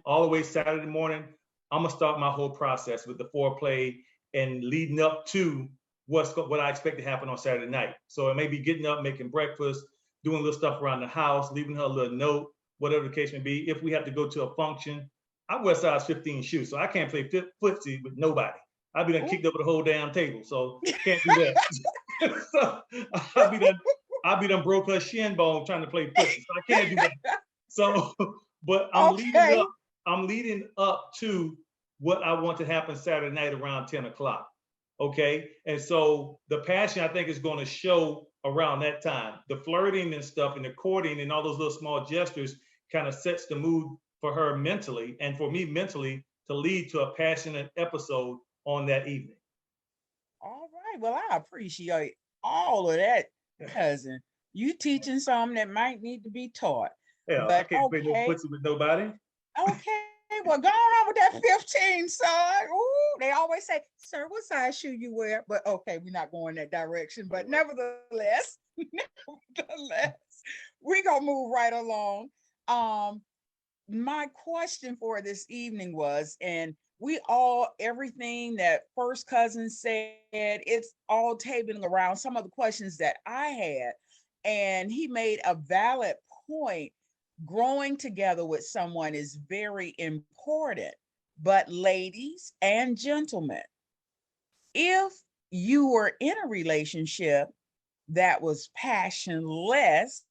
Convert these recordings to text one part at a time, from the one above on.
all the way Saturday morning, I'm gonna start my whole process with the foreplay and leading up to what I expect to happen on Saturday night. So it may be getting up, making breakfast, doing a little stuff around the house, leaving her a little note, whatever the case may be. If we have to go to a function, I wear size 15 shoes, so I can't play footsie with nobody. I'll be done kicked over the whole damn table, so can't do that. So I'll be done broke her shin bone trying to play footsie, so I can't do that. So, but I'm leading up to what I want to happen Saturday night around 10 o'clock. Okay. And so the passion, I think, is going to show around that time. The flirting and stuff and the courting and all those little small gestures kind of sets the mood for her mentally and for me mentally to lead to a passionate episode on that evening. All right. Well, I appreciate all of that, cousin. You teaching something that might need to be taught. Yeah, I can't play no footsie with nobody. Okay. Well, go on with that 15, son. Ooh, they always say, sir, what size shoe you wear? But okay, we're not going that direction. But nevertheless, we're going to move right along. My question for this evening was, and everything that first cousin said, it's all tabling around some of the questions that I had. And he made a valid point. Growing together with someone is very important. But ladies and gentlemen, if you were in a relationship that was passionless,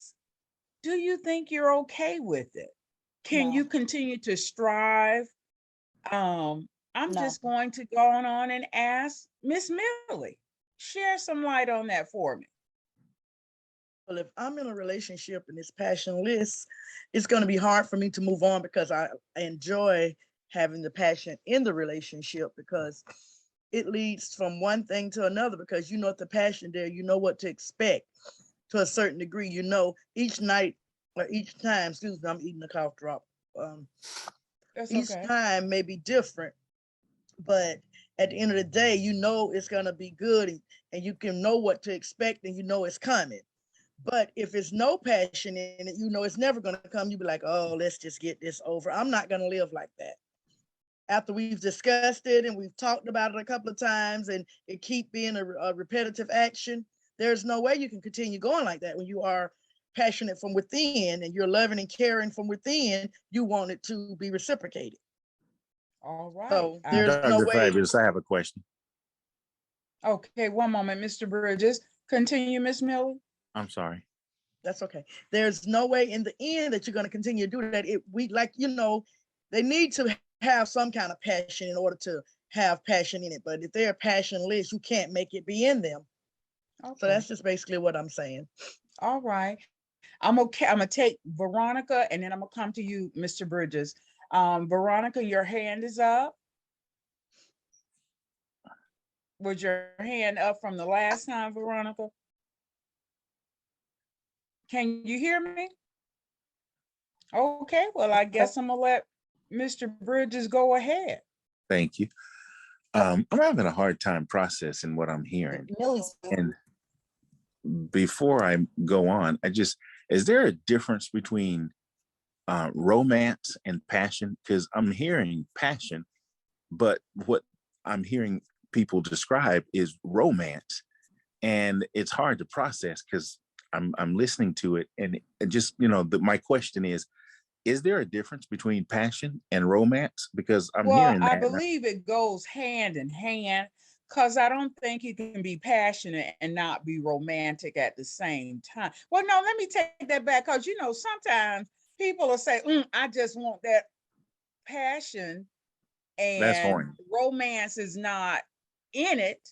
do you think you're okay with it? Can you continue to strive? I'm just going to go on and ask Miss Millie, share some light on that for me. Well, if I'm in a relationship and it's passionless, it's going to be hard for me to move on because I enjoy having the passion in the relationship because it leads from one thing to another because you know the passion there, you know what to expect to a certain degree. You know, each night or each time, excuse me, I'm eating a cough drop. Each time may be different, but at the end of the day, you know it's going to be good and you can know what to expect and you know it's coming. But if it's no passion in it, you know it's never going to come. You be like, oh, let's just get this over. I'm not going to live like that. After we've discussed it and we've talked about it a couple of times and it keep being a repetitive action, there's no way you can continue going like that. When you are passionate from within and you're loving and caring from within, you want it to be reciprocated. All right. So there's no way. Fabulous. I have a question. Okay, one moment, Mr. Bridges. Continue, Miss Millie. I'm sorry. That's okay. There's no way in the end that you're going to continue to do that. They need to have some kind of passion in order to have passion in it. But if they're passionless, you can't make it be in them. Okay. So that's just basically what I'm saying. All right. I'm okay. I'm going to take Veronica and then I'm going to come to you, Mr. Bridges. Veronica, your hand is up. Was your hand up from the last time, Veronica? Can you hear me? Okay, well, I guess I'm gonna let Mr. Bridges go ahead. Thank you. I'm having a hard time processing what I'm hearing. And before I go on, is there a difference between romance and passion? Because I'm hearing passion, but what I'm hearing people describe is romance. And it's hard to process because I'm listening to it, and just my question is there a difference between passion and romance? Because I'm hearing that. I believe it goes hand in hand, because I don't think you can be passionate and not be romantic at the same time. Well, no, let me take that back, because sometimes people will say, I just want that passion, and romance is not in it,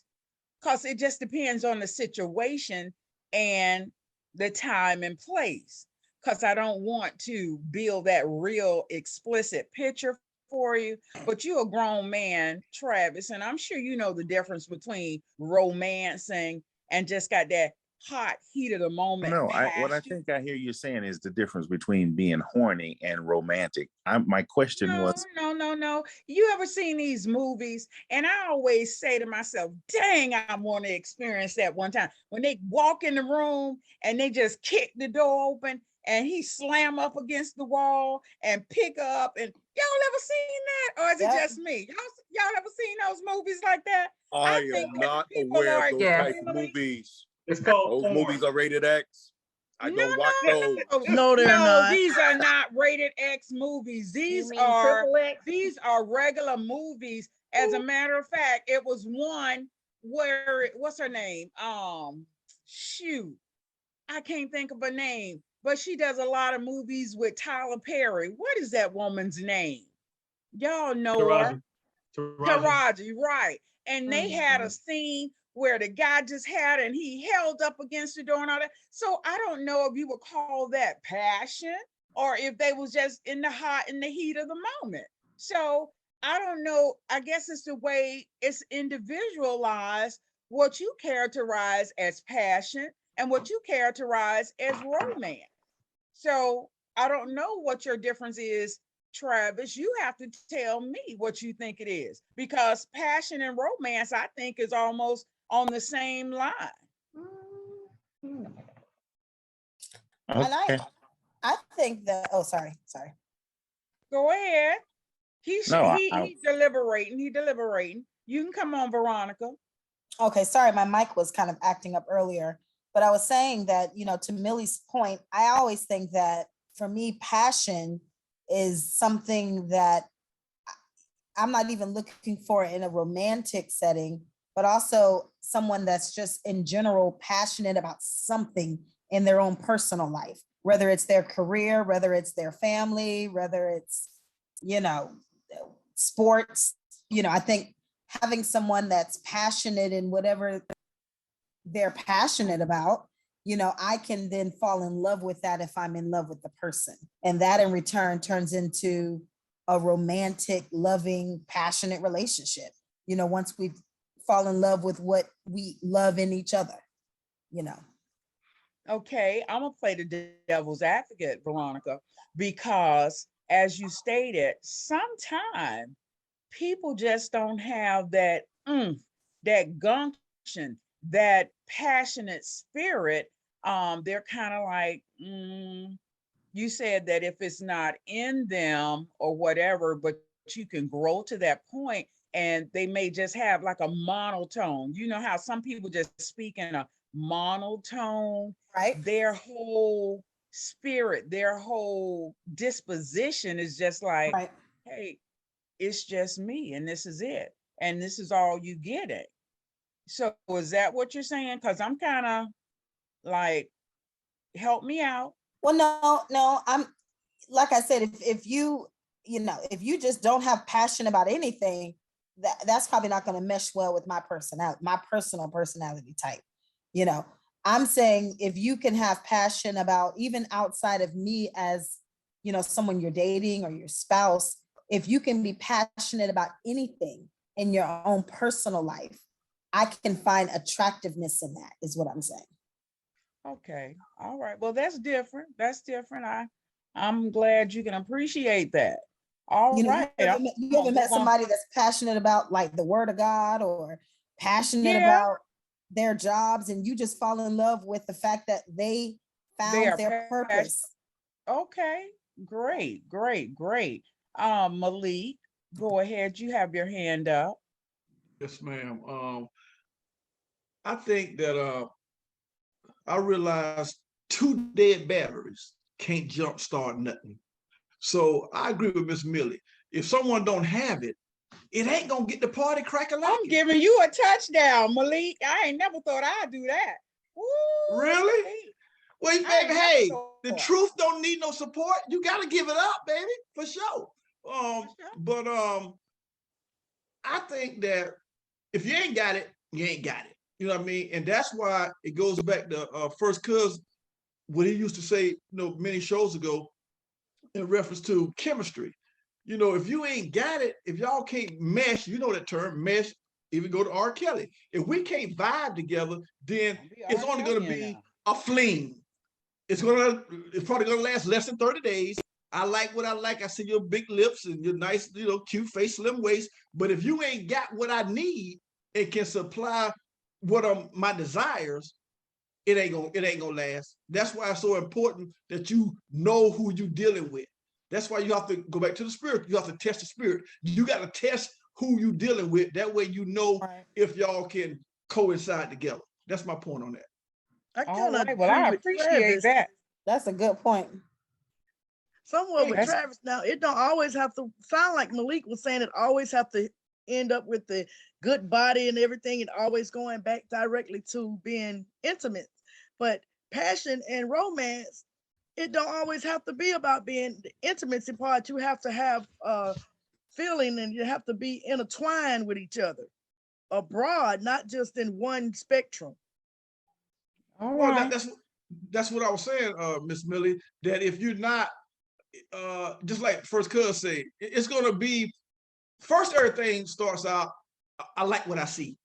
because it just depends on the situation and the time and place, because I don't want to build that real explicit picture for you. But you're a grown man, Travis, and I'm sure you know the difference between romancing and just got that hot heat of the moment. No, what I think I hear you saying is the difference between being horny and romantic. My question was no. You ever seen these movies? And I always say to myself, dang, I want to experience that one time when they walk in the room and they just kick the door open and he slam up against the wall and pick up. And y'all ever seen that, or is it just me? Y'all ever seen those movies like that? I am not aware of those type of movies. It's called those porn. movies are rated X. I don't watch those. No, they're not. These are not rated X movies. These are regular movies. As a matter of fact, it was one where, what's her name? Shoot, I can't think of her name, but she does a lot of movies with Tyler Perry. What is that woman's name? Y'all know her. Taraji, right. And they had a scene where the guy just had, and he held up against the door and all that. So I don't know if you would call that passion or if they was just in the heat of the moment. So I don't know. I guess it's the way it's individualized, what you characterize as passion and what you characterize as romance. So I don't know what your difference is, Travis. You have to tell me what you think it is, because passion and romance, I think, is almost on the same line. And Okay. I think that, oh, sorry. Go ahead. He's deliberating. He's deliberating. You can come on, Veronica. Okay, sorry, my mic was kind of acting up earlier, but I was saying that, to Millie's point, I always think that for me, passion is something that I'm not even looking for in a romantic setting, but also someone that's just in general passionate about something in their own personal life, whether it's their career, whether it's their family, whether it's, sports. I think having someone that's passionate in whatever they're passionate about, I can then fall in love with that if I'm in love with the person. And that in return turns into a romantic, loving, passionate relationship. Once we fall in love with what we love in each other, Okay, I'm gonna play the devil's advocate, Veronica, because as you stated, sometimes people just don't have that that gumption, that passionate spirit. They're kind of like, you said that if it's not in them or whatever, but you can grow to that point, and they may just have like a monotone. You know how some people just speak in a monotone, right? Their whole spirit, their whole disposition is just like, Right. hey, it's just me, and this is it, and this is all you get it. So is that what you're saying? Because I'm kind of like, help me out. Well, no, I'm, like I said, if you just don't have passion about anything, that's probably not going to mesh well with my personality, my personal personality type. I'm saying if you can have passion about, even outside of me as, someone you're dating or your spouse, if you can be passionate about anything in your own personal life, I can find attractiveness in that, is what I'm saying. Okay. All right. Well, that's different. I'm glad you can appreciate that. All right. You ever met somebody that's passionate about like the word of God, or passionate about their jobs, and you just fall in love with the fact that they found their purpose? Okay. Great. Malik, go ahead. You have your hand up. Yes, ma'am. I think that I realized 2 dead batteries can't jumpstart nothing. So I agree with Miss Millie. If someone don't have it, it ain't gonna get the party cracking. I'm giving you a touchdown, Malik. I ain't never thought I'd do that. Ooh, really? Well, baby, hey, the truth don't need no support. You gotta give it up, baby, for sure. But I think that if you ain't got it, you ain't got it. You know what I mean? And that's why it goes back to First Cuz, what he used to say, many shows ago, in reference to chemistry. If you ain't got it, if y'all can't mesh, that term, mesh, even go to R. Kelly. If we can't vibe together, then it's only going to be a fling. It's probably going to last less than 30 days. I like what I like. I see your big lips and your nice, cute face, slim waist. But if you ain't got what I need and can supply what are my desires, it ain't gonna last. That's why it's so important that you know who you're dealing with. That's why you have to go back to the spirit. You have to test the spirit. You got to test who you're dealing with. That way you know if y'all can coincide together. That's my point on that. I kind of Well, I appreciate that. That's a good point. Somewhat with Travis. Now, it don't always have to sound like Malik was saying. It always have to end up with the good body and everything, and always going back directly to being intimate. But passion and romance, it don't always have to be about being the intimacy part. You have to have feeling, and you have to be intertwined with each other abroad, not just in one spectrum. All well, right. that's what I was saying, Miss Millie, that if you're not just like First Cuz said, it's gonna be first, everything starts out, I like what I see.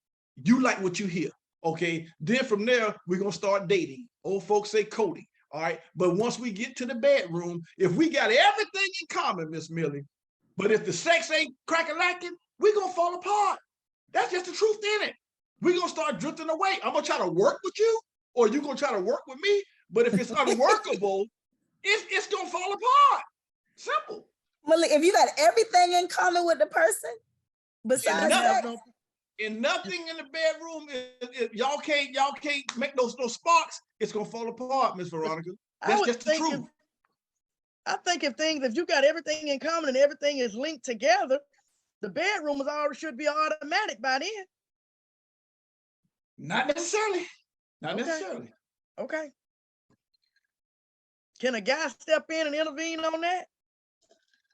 You like what you hear. Okay. Then from there, we're gonna start dating. Old folks say coding. All right. But once we get to the bedroom, if we got everything in common, Miss Millie, but if the sex ain't crack-a-lacking, we're gonna fall apart. That's just the truth in it. We're gonna start drifting away. I'm gonna try to work with you, or you're gonna try to work with me. But if it's unworkable, it's gonna fall apart. Simple. Malik, if you got everything in common with the person, besides sex, and nothing in the bedroom, if y'all can't make those sparks, it's gonna fall apart, Miss Veronica. That's just the truth. I think if you got everything in common and everything is linked together, the bedroom is already should be automatic by then. Not necessarily. Not necessarily. Okay. Can a guy step in and intervene on that?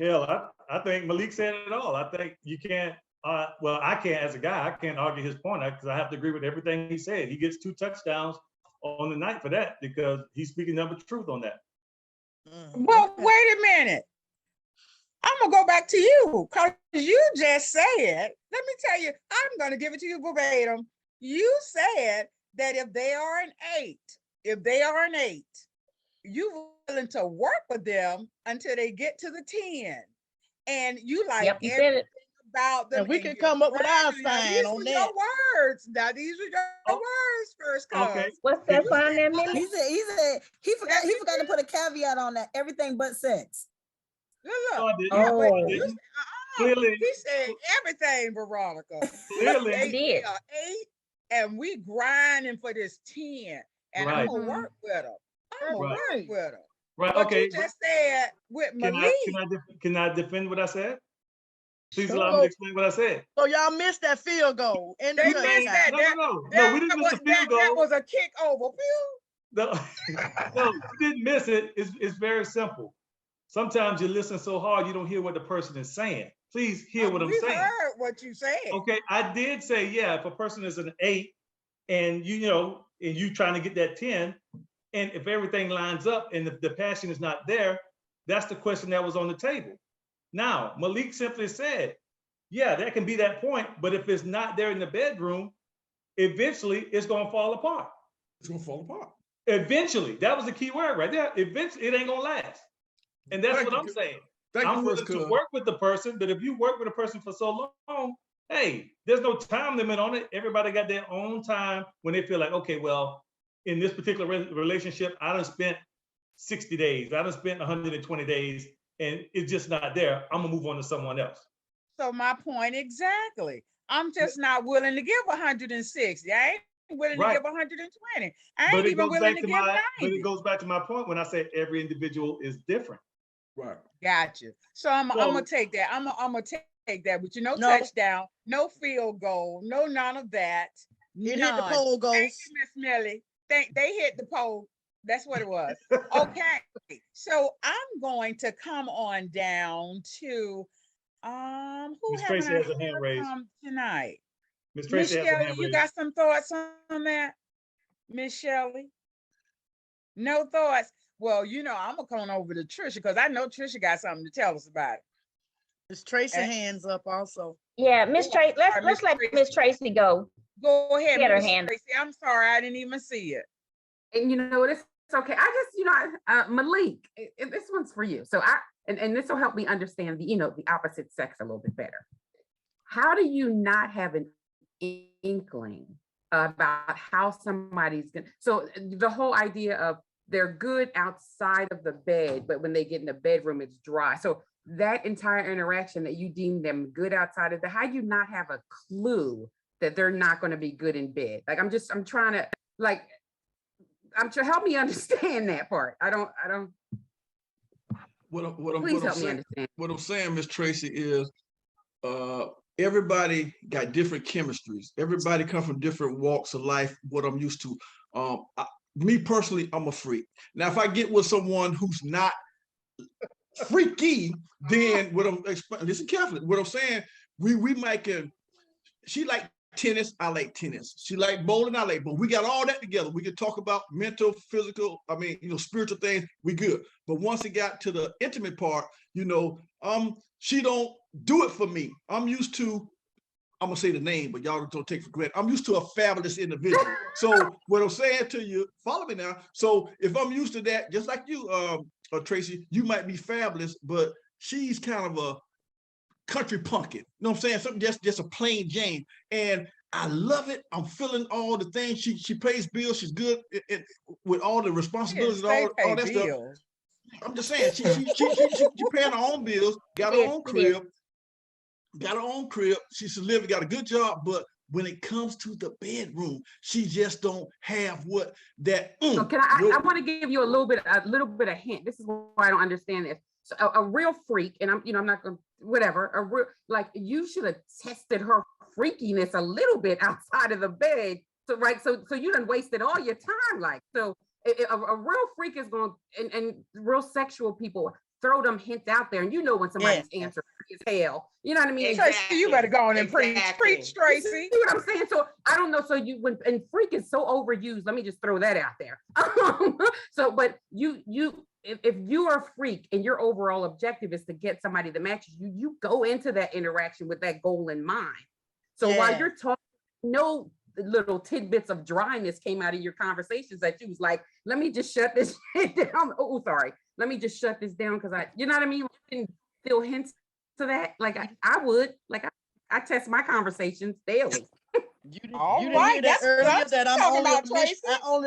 Hell, I think Malik said it all. I think you can't, well, I can't, as a guy, I can't argue his point because I have to agree with everything he said. He gets 2 touchdowns on the night for that because he's speaking number truth on that. Well, wait a minute. I'm gonna go back to you because you just said, let me tell you, I'm gonna give it to you verbatim. You said that if they are an 8, you willing to work with them until they get to the 10. And you like everything about them. And we can come up with our sign on that. Your words. Now these are your words, First Cuz. Okay. What's that sign there, Millie? He forgot to put a caveat on that. Everything but sex. Look. Clearly, he said everything, Veronica. Clearly, he did. 8, and we grinding for this 10, and I'm gonna work with them. Right. But okay. you just said with Malik. Can I defend what I said? Please allow me to explain what I said. So y'all missed that field goal. And they missed that. No, we didn't miss the field goal. That was a kick over. No, we didn't miss it. It's very simple. Sometimes you listen so hard you don't hear what the person is saying. Please hear what I'm saying. We heard what you said. Okay, I did say, yeah, if a person is an 8 and you trying to get that 10, and if everything lines up and if the passion is not there, that's the question that was on the table. Now, Malik simply said, yeah, that can be that point, but if it's not there in the bedroom, eventually it's gonna fall apart. It's gonna fall apart. Eventually, that was the key word right there. Eventually, it ain't gonna last. And that's what I'm saying. I'm willing to work with the person, but if you work with a person for so long, hey, there's no time limit on it. Everybody got their own time when they feel like, okay, well, in this particular relationship, I done spent 60 days, I done spent 120 days, and it's just not there. I'm gonna move on to someone else. So my point exactly. I'm just not willing to give 160. I ain't willing to give 120. I ain't even willing to give 90. But it goes back to my point when I said every individual is different. Right. Gotcha. So I'm gonna take that. I'm gonna take that. But touchdown, no field goal, no none of that. It hit the pole goals. Thank you, Miss Millie. They hit the pole. That's what it was. Okay. So I'm going to come on down to who Miss Tracy has a hand raised tonight. Miss Tracy has a hand raised. You got some thoughts on that? Miss Shelley? No thoughts. Well, I'm gonna come on over to Trisha because I know Trisha got something to tell us about it. Miss Tracy hands up also. Yeah, Miss Tracy. Let's let Miss Tracy go. Go ahead, Miss Tracy. I'm sorry, I didn't even see it. And it's okay. I just, Malik, this one's for you. So and this will help me understand the opposite sex a little bit better. How do you not have an inkling about how somebody's gonna, so the whole idea of they're good outside of the bed, but when they get in the bedroom, it's dry. So that entire interaction that you deem them good outside of the, how you not have a clue that they're not going to be good in bed? Like, I'm trying to, like, help me understand that part. I don't. Please help me understand. What I'm saying, Miss Tracy, is everybody got different chemistries. Everybody come from different walks of life. What I'm used to. Me personally, I'm a freak. Now, if I get with someone who's not freaky, then what I'm listen carefully. What I'm saying, we might can. She like tennis, I like tennis. She like bowling, I like bowling. We got all that together. We can talk about mental, physical, spiritual things. We good. But once it got to the intimate part, she don't do it for me. I'm used to, I'm gonna say the name, but y'all don't take for granted. I'm used to a fabulous individual. So what I'm saying to you, follow me now. So if I'm used to that, just like you, Tracy, you might be fabulous, but she's kind of a country punkin. You know what I'm saying? Something just a plain Jane. And I love it. I'm feeling all the things. She pays bills. She's good with all the responsibilities and all that stuff. I'm just saying, she paying her own bills, got her own crib. Got her own crib. She's living, got a good job, but when it comes to the bedroom, she just don't have what that. So can I want to give you a little bit of hint. This is why I don't understand this. So a real freak, and I'm not gonna whatever. A real, like, you should have tested her freakiness a little bit outside of the bed. So you done wasted all your time. Like, so a real freak is going, and real sexual people throw them hints out there, and when somebody's answer is hell. You know what I mean? Exactly. Tracy, you better go on and preach, Tracy. See what I'm saying? So I don't know. So and freak is so overused. Let me just throw that out there. So, but if you are a freak and your overall objective is to get somebody that matches you, you go into that interaction with that goal in mind. So while you're talking, no little tidbits of dryness came out of your conversations that you was like, let me just shut this shit down. Oh, sorry. Let me just shut this down because you know what I mean? I didn't feel hints to that. Like I would, like I test my conversations daily. You didn't hear that earlier, that I'm only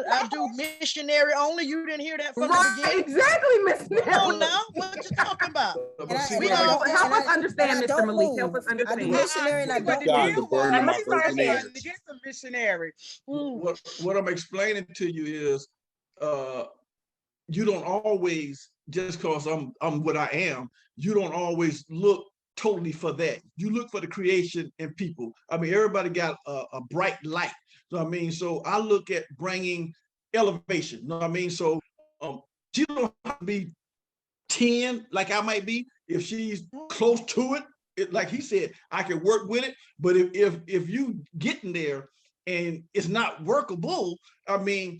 I do missionary only. You didn't hear that from the beginning? Exactly, Miss Miller. Come on now, what you talking about? Help us understand, Mr. Malik. Help us understand. I do missionary and I don't get some missionary. What I'm explaining to you is, you don't always, just because I'm what I am, you don't always look totally for that. You look for the creation in people. I mean, everybody got a bright light. So I mean, so I look at bringing elevation. You know what I mean? So she don't have to be 10 like I might be. If she's close to it, like he said, I can work with it. But if you getting there and it's not workable, I mean,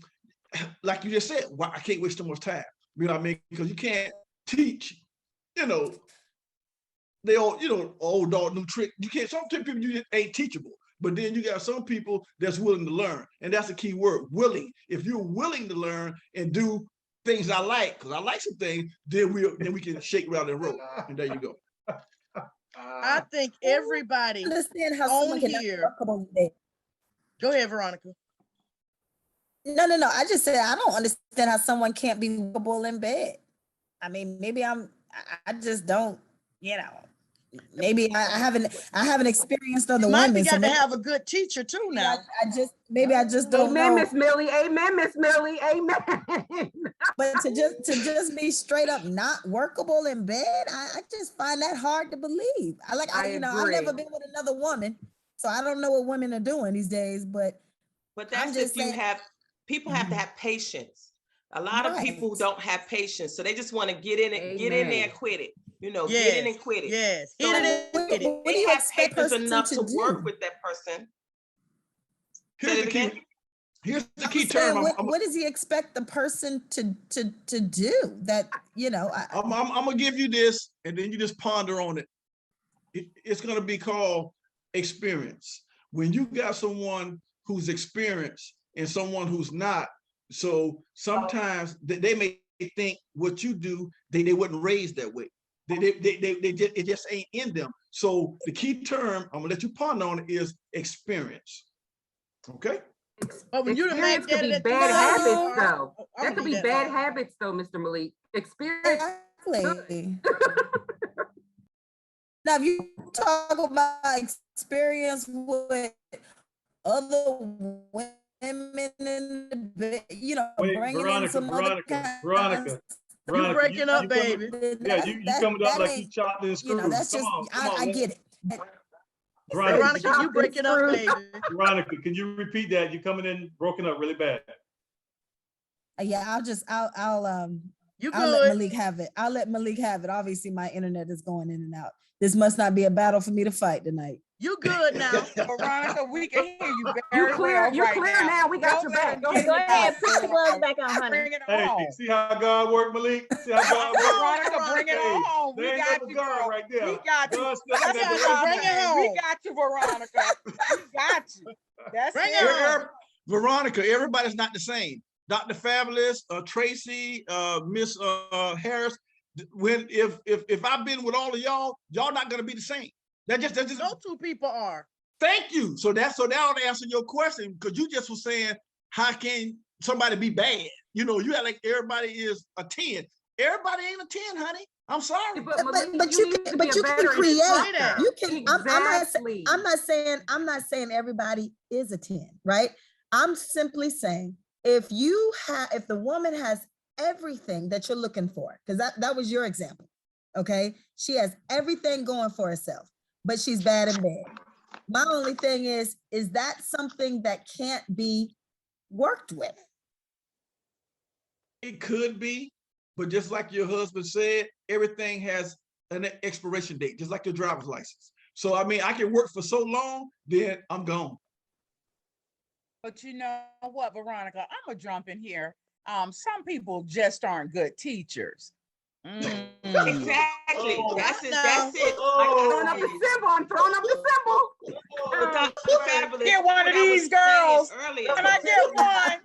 like you just said, well, I can't waste too much time. You know what I mean? Because you can't teach, they all, old dog, new trick. You can't, some people you just ain't teachable. But then you got some people that's willing to learn. And that's a key word, willing. If you're willing to learn and do things I like, because I like some things, then we can shake around and roll. And there you go. I think everybody understand how someone can here. Go ahead, Veronica. No. I just said I don't understand how someone can't be workable in bed. I mean, maybe I just don't, maybe I haven't experienced other women. You got to have a good teacher too now. I just don't know. Amen, Miss Millie. Amen, Miss Millie. Amen. But to just be straight up not workable in bed, I just find that hard to believe. I've never been with another woman, so I don't know what women are doing these days. But that's if you have people have to have patience. A lot of people don't have patience, so they just want to get in there and quit it. Get in and quit it. Yes. So they have patience enough to work with that person. Here's the key term. What does he expect the person to do? That I'm gonna give you this, and then you just ponder on it. It's gonna be called experience. When you got someone who's experienced and someone who's not, so sometimes they may think what you do, they wouldn't raise that way. It just ain't in them. So the key term I'm gonna let you ponder on is experience. Okay. But when you done made Experience could that be at bad habits, the though. I'm That gonna could leave be that bad alone. habits, though, Mr. Malik. Experience. Exactly. Now, if you talk about experience with other women in the bed, you know, Wait, bringing in some other kind Veronica, You breaking up, coming, baby. yeah, you coming up like you chopped and you screwed. know, that's Come just, on, come on. I get it. Veronica, Veronica, you breaking up, baby. Veronica, can you repeat that? You're coming in broken up really bad. Yeah, I'll You I'll let good? Malik have it. I'll let Malik have it. Obviously, my internet is going in and out. This must not be a battle for me to fight tonight. You good now? Veronica, we can hear you very You clear? well You right clear now? We got your back. Go ahead. Go ahead, put the gloves back on, honey. Bring it Hey, on. see how God worked, Malik? See how God worked? Veronica, bring it Hey, on. We there ain't got no you, God girl. right there. We got you. God stepped in That's that what direction. I'm Bring it saying. home. We got you, Veronica. We got you. That's Bring it. it on. Veronica, everybody's not the same. Dr. Fabulous, Tracy, Miss Harris. If I've been with all of y'all not gonna be the same. That's just Those two people are. Thank you. So that ought to answer your question, because you just were saying, how can somebody be bad? You know, you act like everybody is a 10. Everybody ain't a 10, honey. I'm sorry. But you can create. You can. Exactly. I'm not saying everybody is a 10, right? I'm simply saying if the woman has everything that you're looking for, because that was your example, okay? She has everything going for herself, but she's bad in bed. My only thing is that something that can't be worked with? It could be, but just like your husband said, everything has an expiration date, just like your driver's license. So, I mean, I can work for so long, then I'm gone. But you know what, Veronica, I'm gonna jump in here. Some people just aren't good teachers. Exactly. Oh, That's it. no. That's it. Throwing up the symbol. I'm throwing up the symbol. But Dr. Fabulous, Get one of what I was these girls. saying earlier. Can I get one?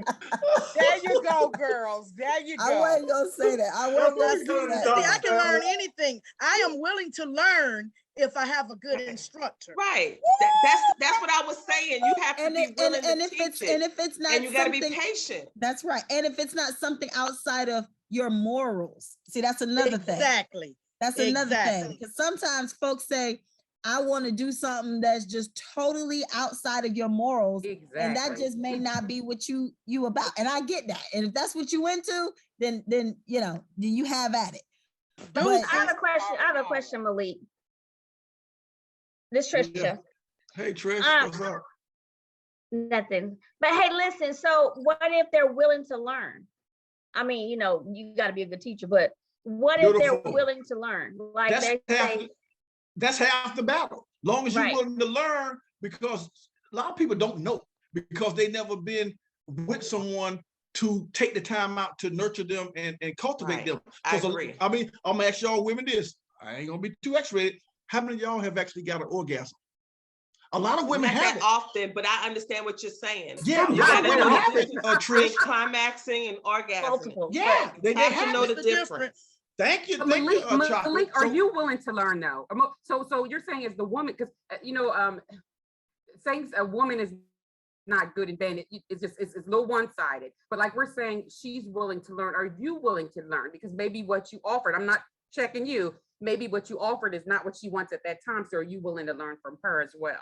There you go, girls. There you I go. wasn't gonna say that. I wasn't gonna say that. See, I can learn anything. I am willing to learn if I have a good instructor. Right. That's what I was saying. You have to be willing to teach it. And if it's not, and you got to be patient. That's right. And if it's not something outside of your morals, see, that's another thing. Exactly. That's another thing. Because sometimes folks say, I want to do something that's just totally outside of your morals. Exactly. And that just may not be what you about. And I get that. And if that's what you into, then you know, then you have at it. But I have a question, Malik. This Trisha. Yeah. Hey, Trish, what's up? Nothing. But hey, listen, so what if they're willing to learn? I mean, you know, you got to be a good teacher, but what if they're willing to learn? Like that's half the battle. Long as you're Right. willing to learn, because a lot of people don't know because they never been with someone to take the time out to nurture them and cultivate Right. them. I agree. I mean, I'm gonna ask y'all women this. I ain't gonna be too X-rated. How many of y'all have actually got an orgasm? A lot of women Not have that it. often, but I understand what you're saying. Yeah, you a lot gotta of women know have the it, difference Trish. between climaxing and orgasming. Multiple. Yeah, they have have to know it. the difference. Thank you, Malik, Chocolate. Malik, are So- you willing to learn though? So you're saying as the woman, because you know, saying a woman is not good in bed, it's a little one-sided. But like we're saying, she's willing to learn. Are you willing to learn? Because maybe what you offered, I'm not checking you. Maybe what you offered is not what she wants at that time. So are you willing to learn from her as well?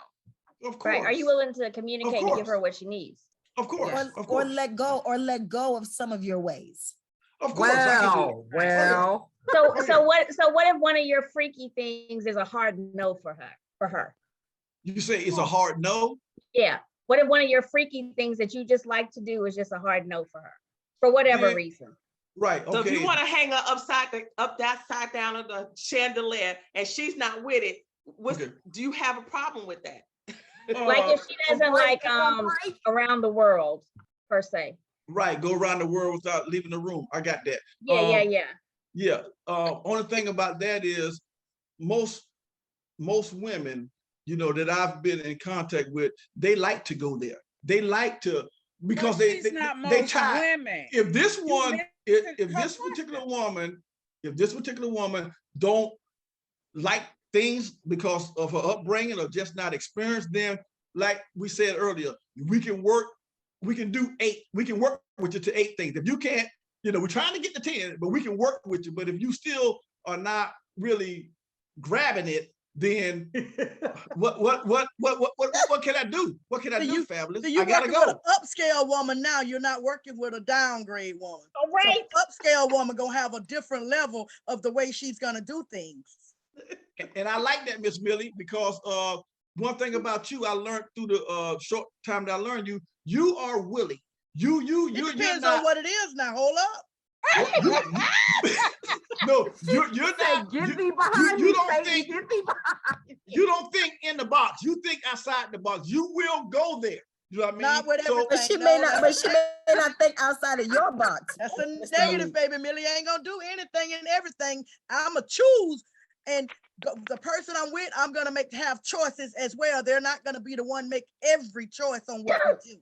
Of course. Right. Are you willing to communicate and give her what she needs? Of course. Or, Of course. or let go of some of your ways. Of course. I can do it. Well. So what if one of your freaky things is a hard no for her? You say it's a hard no? Yeah. What if one of your freaky things that you just like to do is just a hard no for her? For whatever reason. Right. So Okay. if you want to hang her up that side down of the chandelier and she's not with it, do you have a problem with that? Like if she doesn't like around the world per se. Right. Go around the world without leaving the room. I got that. Yeah. Yeah. Only thing about that is most women, you know, that I've been in contact with, they like to go there. They like to, because they tired. Women. If this one, if this particular woman don't like things because of her upbringing or just not experienced, then like we said earlier, we can work we can do 8. We can work with you to 8 things. If you can't, we're trying to get to 10, but we can work with you. But if you still are not really grabbing it, then what can I do? What can I do, Fabulous? So you I gotta working go. with an upscale woman now. You're not working with a downgrade woman. All right. So upscale woman gonna have a different level of the way she's gonna do things. And I like that, Miss Millie, because one thing about you, I learned through the short time that I learned you, you are willing. You depends on what it is now. Hold up. No, you're not. Get thee behind You me, don't Satan, think. get thee behind me. You don't think in the box. You think outside the box. You will go there. You know what I mean? Not with everything. But she may not. But she may not think outside of your box. That's a negative, baby. Millie ain't gonna do anything and everything. I'ma choose, and the person I'm with, I'm gonna have choices as well. They're not gonna be the one make every choice on what we do.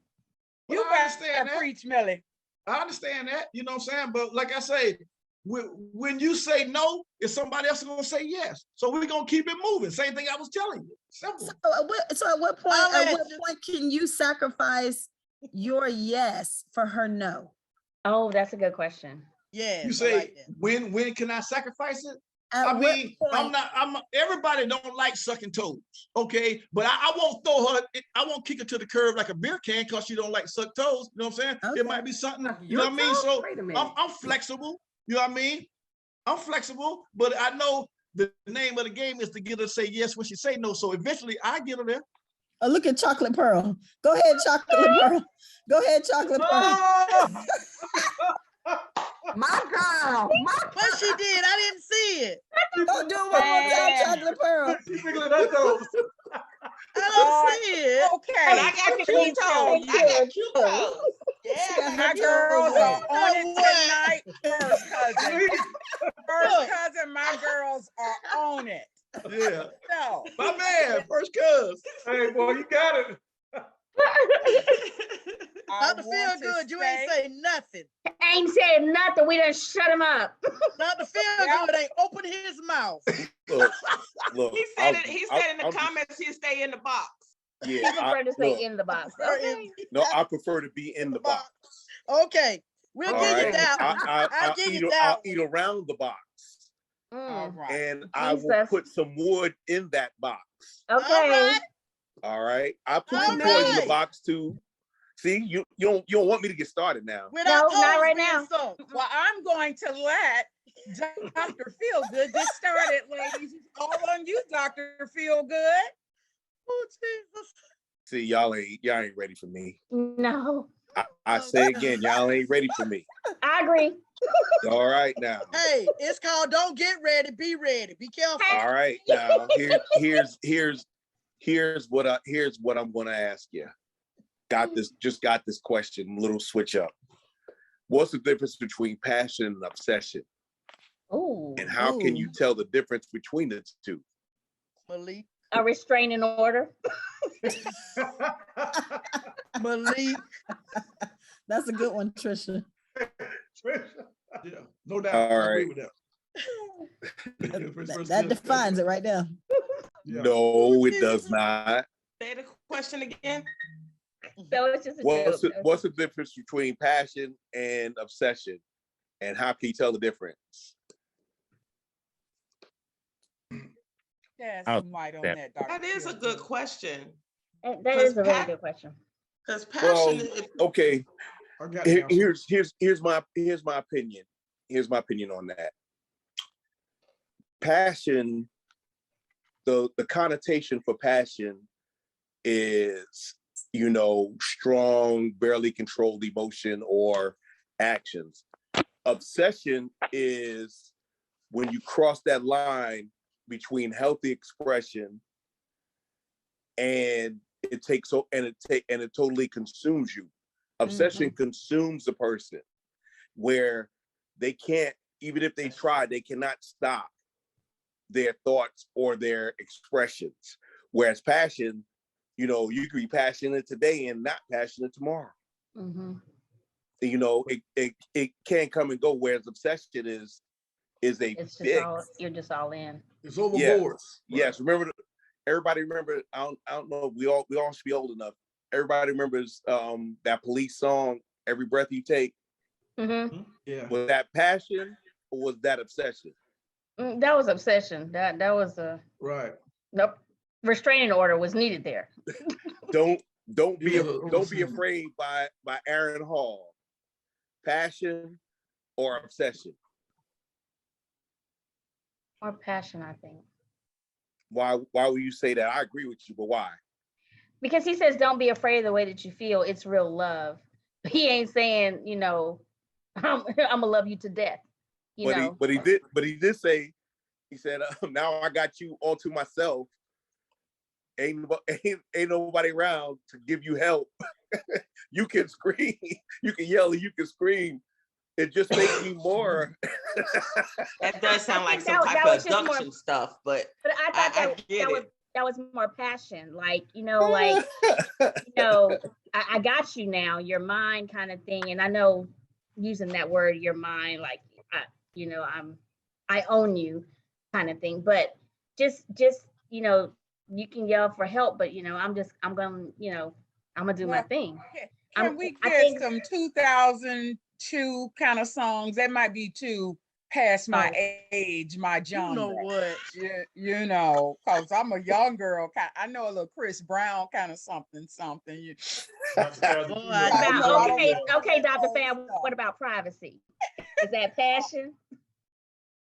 You better preach, Millie. I understand that. You know what I'm saying? But like I say, when you say no, is somebody else going to say yes. So we're going to keep it moving. Same thing I was telling you. Simple. So at what point can you sacrifice your yes for her no? Oh, that's a good question. Yeah. You say, when can I sacrifice it? Everybody don't like sucking toes, okay? But I won't throw her, I won't kick her to the curb like a beer can because she don't like suck toes. You know what I'm saying? Okay. It might be something, you know what I mean? So I'm flexible, you know what I mean? I'm flexible, but I know the name of the game is to get her to say yes when she say no. So eventually I get her there. Oh, look at Chocolate Pearl. Go ahead, Chocolate Pearl. Go ahead, Chocolate Pearl. My girl. What she did, I didn't see it. Don't do it one more time, Chocolate Pearl. I don't see it. Okay. I got cute toes. I got cute toes. Yeah, my girls are on it tonight. First cousin. First cousin, my girls are on it. Yeah. No. My man, first cuz. Hey, boy, you got it. Dr. Feel Good, you ain't say nothing. Ain't saying nothing. We done shut him up. Dr. Feel Good ain't open his mouth. Look, He said in the comments he'll stay in the box. He Yeah, prefer to stay in the box. Okay. no, I prefer to be in the box. Okay, we'll All give you right? that one. I'll give you that I'll one. eat around the box, All right. and I will put some wood in that box. Okay. All right, I put All some toys in the right. box too. See, you don't want me to get started now. Without No, not toes right being now. so. Well, I'm going to let Dr. Feelgood get started, ladies. It's all on you, Dr. Feelgood. Oh, Jesus. See, y'all ain't ready for me. No. I say again, y'all ain't ready for me. I agree. All right now. Hey, it's called Don't Get Ready, Be Ready. Be careful. All right now. Here's what I'm gonna ask you. Got this question, little switch up. What's the difference between passion and obsession? Oh. And how can you tell the difference between the two? Malik. A restraining order. Malik. That's a good one, Trisha. Yeah, no doubt. All I agree right. with that. That defines it right there. Yeah. No, it does not. Say the question again. So it's just a joke. What's the difference between passion and obsession? And how can you tell the difference? Yeah, some light on that, Dr. That is a good question. That is a really good question. Because passion okay. Here's my opinion. Here's my opinion on that. Passion, the connotation for passion is, strong, barely controlled emotion or actions. Obsession is when you cross that line between healthy expression and it totally consumes you. Obsession consumes the person where they can't, even if they try, they cannot stop their thoughts or their expressions. Whereas passion, you could be passionate today and not passionate tomorrow. It can come and go, whereas obsession is You're just all in. It's overboard. Yes. Everybody remember, I don't know, we all should be old enough. everybody remembers that Police song, Every Breath You Take. Mm-hmm. Yeah. Was that passion or was that obsession? That was obsession. That was a Right. nope. Restraining order was needed there. Don't be Yeah, afraid by Aaron Hall. Passion or obsession? More passion, I think. Why would you say that? I agree with you, but why? Because he says, don't be afraid of the way that you feel. It's real love. He ain't saying, you know, I'm gonna love you to death. You know. But he did say, he said, now I got you all to myself. Ain't nobody around to give you help. You can scream, you can yell, and you can scream. It just makes me more. That does sound like some type of abduction stuff, but I thought that was more passion, like, you know, like, you know, I got you now, your mind kind of thing. And I know using that word, your mind, like, you know, I own you kind of thing. But just, you know, you can yell for help, but, you know, I'm gonna do my thing. Can we get some 2002 kind of songs? That might be too past my age, my genre. You know what? You know, because I'm a young girl. I know a little Chris Brown kind of something. Okay, Dr. Fab, what about Privacy? Is that passion?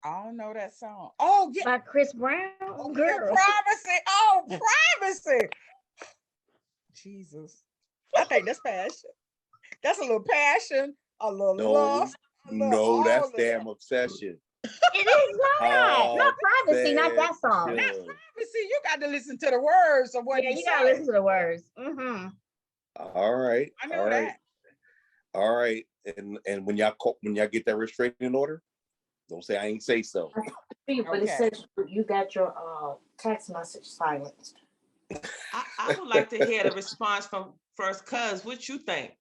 I don't know that song. Oh, yeah. By Chris Brown? Oh, girl. yeah, Privacy. Oh, Privacy. Jesus. I think that's passion. That's a little passion, a little love. No, that's damn obsession. It is not Privacy, not that song. Not Privacy. You got to listen to the words of what you got to listen to the words. Mm-hmm. All right. I know that. All right. And when y'all get that restraining order, don't say I ain't say so. But it says you got your text message silenced. I would like to hear the response from First Cuz. What you think?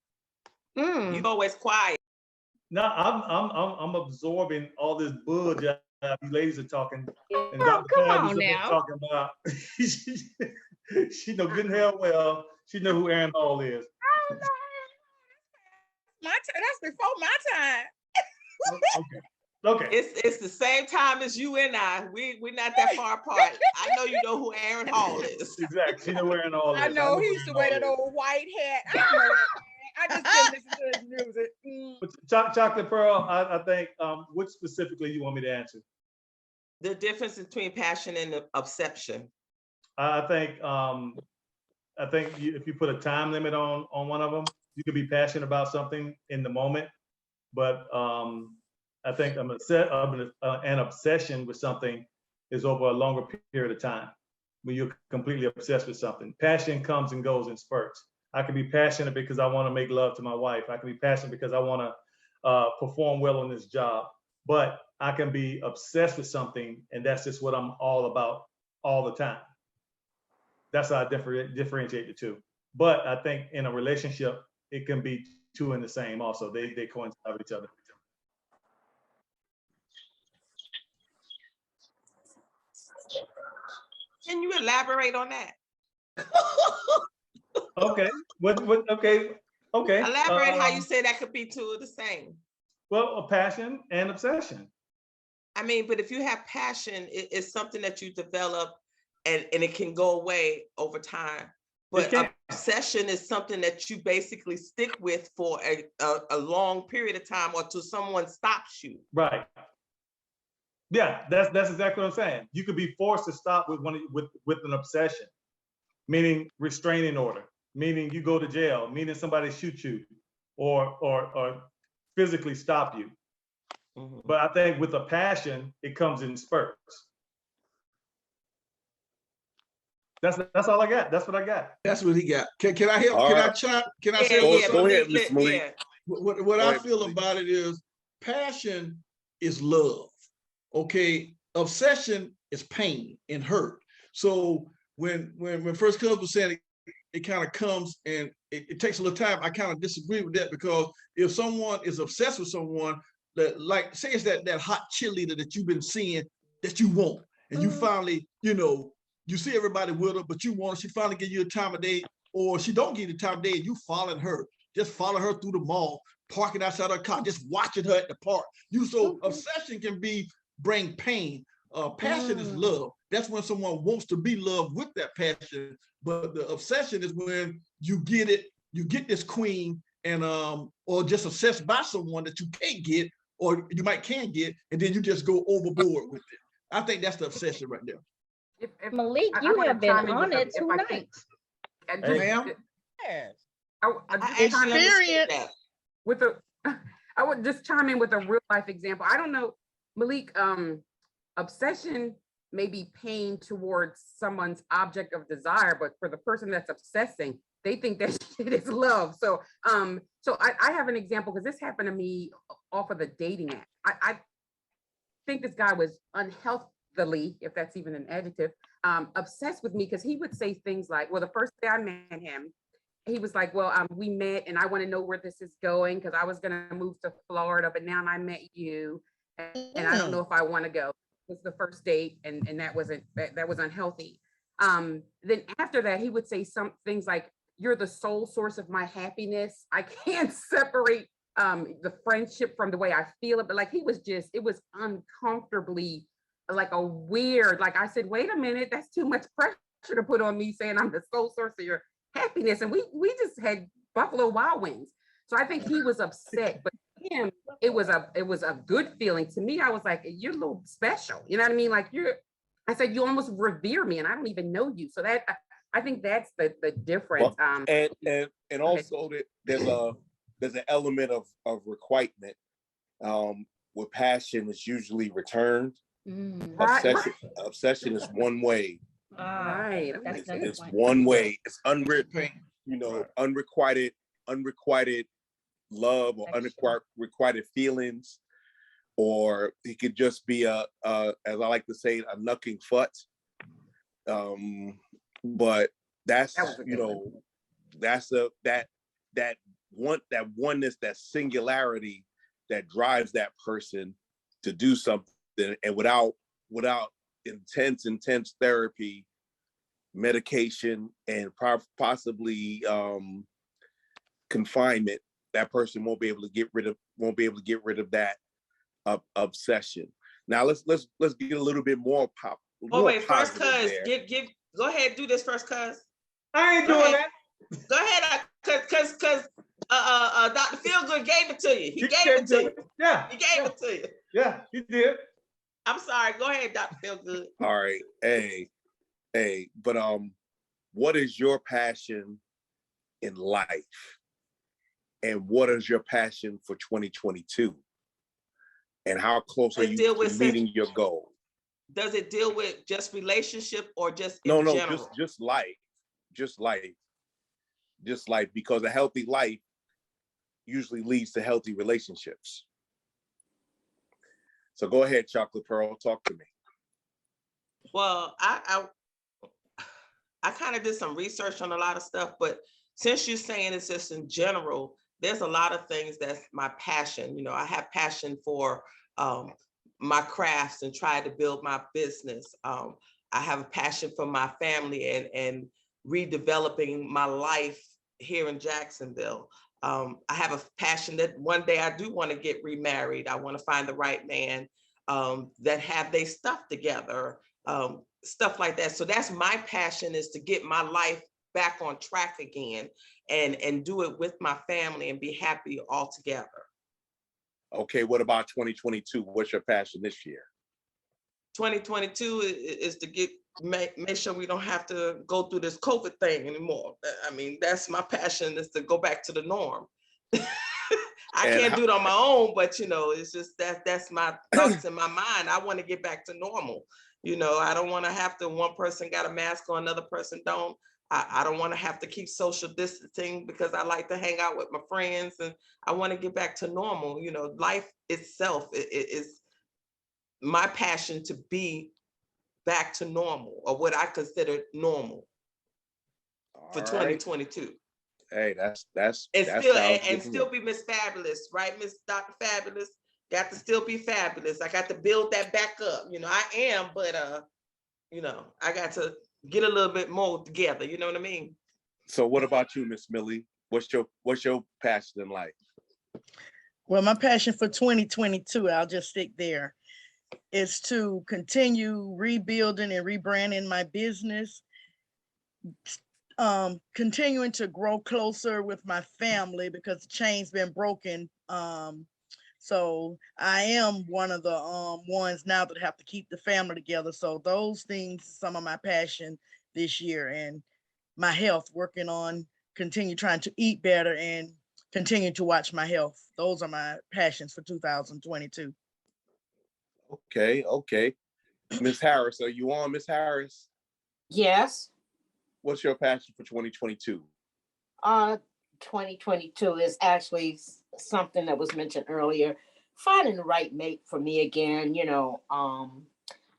You always quiet. No, I'm absorbing all this bull you ladies are talking. And Dr. Come on now. Talking about. She know good and hell well. She know who Aaron Hall is. That's before my time. Okay. It's the same time as you and I. We're not that far apart. I know you know who Aaron Hall is. Exactly. She know who Aaron Hall is. I know he used to wear that old white hat. I know that. I just didn't listen to his music. But Chocolate Pearl, I think, which specifically you want me to answer? The difference between passion and obsession. I think if you put a time limit on one of them, you can be passionate about something in the moment. But I think an obsession with something is over a longer period of time when you're completely obsessed with something. Passion comes and goes in spurts. I can be passionate because I want to make love to my wife. I can be passionate because I want to perform well on this job. But I can be obsessed with something, and that's just what I'm all about all the time. That's how I differentiate the two. But I think in a relationship, it can be two in the same also. They coincide with each other. Can you elaborate on that? Okay. Okay. Elaborate how you say that could be two of the same. Well, a passion and obsession. I mean, but if you have passion, it's something that you develop and it can go away over time. But obsession is something that you basically stick with for a long period of time or till someone stops you. Right. Yeah, that's exactly what I'm saying. You could be forced to stop with an obsession, meaning restraining order, meaning you go to jail, meaning somebody shoots you or physically stop you. Mm-hmm. But I think with a passion, it comes in spurts. That's all I got. That's what I got. That's what he got. Can I help? Can I chime? Can I say? Go ahead, Mr. Malik. What I feel about it is passion is love. Okay, obsession is pain and hurt. So when First Cuz was saying it kind of comes and it takes a little time, I kind of disagree with that, because if someone is obsessed with someone, that, like, say it's that hot cheerleader that you've been seeing that you want, and you finally, you see everybody with her, but you want her, she finally give you a time of day, or she don't give you the time of day, and you following her, just follow her through the mall, parking outside her car, just watching her at the park. Obsession can bring pain. Passion is love. That's when someone wants to be loved with that passion. But the obsession is when you get it, you get this queen, and or just obsessed by someone that you can't get, or you can get, and then you just go overboard with it. I think that's the obsession right there. Malik, you have been on it tonight. Ma'am? Experience. I would just chime in with a real life example. I don't know, Malik, obsession may be pain towards someone's object of desire, but for the person that's obsessing, they think that shit is love. So I have an example, because this happened to me off of the dating app. I think this guy was unhealthily, if that's even an adjective, obsessed with me, because he would say things like, well, the first day I met him, he was like, well, we met and I want to know where this is going, because I was going to move to Florida, but now I met you and I don't know if I want to go. It was the first date, and that was unhealthy. Then after that, he would say some things like, you're the sole source of my happiness. I can't separate the friendship from the way I feel it. But like, it was uncomfortably like a weird, like I said, wait a minute, that's too much pressure to put on me saying I'm the sole source of your happiness. And we just had Buffalo Wild Wings. So I think he was upset, but to him, it was a good feeling. To me, I was like, you're a little special. You know what I mean? Like I said, you almost revere me and I don't even know you. So that, I think that's the difference. Well, and also that there's an element of requitement. Where passion is usually returned. Obsession is one way. Right. It's one way. It's unrequited love or unrequited feelings, or it could just be as I like to say, a knucking foot. But that's that oneness, that singularity that drives that person to do something, and without intense therapy, medication, and possibly confinement, that person won't be able to get rid of that obsession. Now let's get a little bit more pop. Oh wait, first cuz go ahead, do this first cuz. I ain't doing that. Go ahead, cuz Dr. Feelgood gave it to you. He gave it to you. Yeah. He gave it to you. Yeah, he did. I'm sorry. Go ahead, Dr. Feelgood. All right. Hey, but what is your passion in life? And what is your passion for 2022? And how close are you to meeting your goal? Does it deal with just relationship or just in No, general? just life, because a healthy life usually leads to healthy relationships. So go ahead, Chocolate Pearl, talk to me. Well, I kind of did some research on a lot of stuff, but since you're saying it's just in general, there's a lot of things that's my passion. You know, I have passion for my crafts and try to build my business. I have a passion for my family and redeveloping my life here in Jacksonville. I have a passion that one day I do want to get remarried. I want to find the right man that have their stuff together, stuff like that. So that's my passion, is to get my life back on track again and do it with my family and be happy all together. Okay, what about 2022? What's your passion this year? 2022 is to make sure we don't have to go through this COVID thing anymore. I mean, that's my passion, is to go back to the norm. I can't do it on my own, but you know, it's just that's my thoughts in my mind. I want to get back to normal. You know, I don't want to have to, one person got a mask on, another person don't. I don't want to have to keep social distancing because I like to hang out with my friends, and I want to get back to normal. You know, life itself is my passion, to be back to normal, or what I consider normal for 2022. Hey, that's still be Miss Fabulous, right, Miss Dr. Fabulous? Got to still be fabulous. I got to build that back up. You know, I am, but you know, I got to get a little bit more together. You know what I mean? So what about you, Miss Millie? What's your passion in life? Well, my passion for 2022, I'll just stick there, is to continue rebuilding and rebranding my business, continuing to grow closer with my family because the chain's been broken. So I am one of the ones now that have to keep the family together. So those things, some of my passion this year, and my health, working on continue trying to eat better and continue to watch my health. Those are my passions for 2022. Okay. Miss Harris, are you on, Miss Harris? Yes. What's your passion for 2022? 2022 is actually something that was mentioned earlier. Finding the right mate for me again,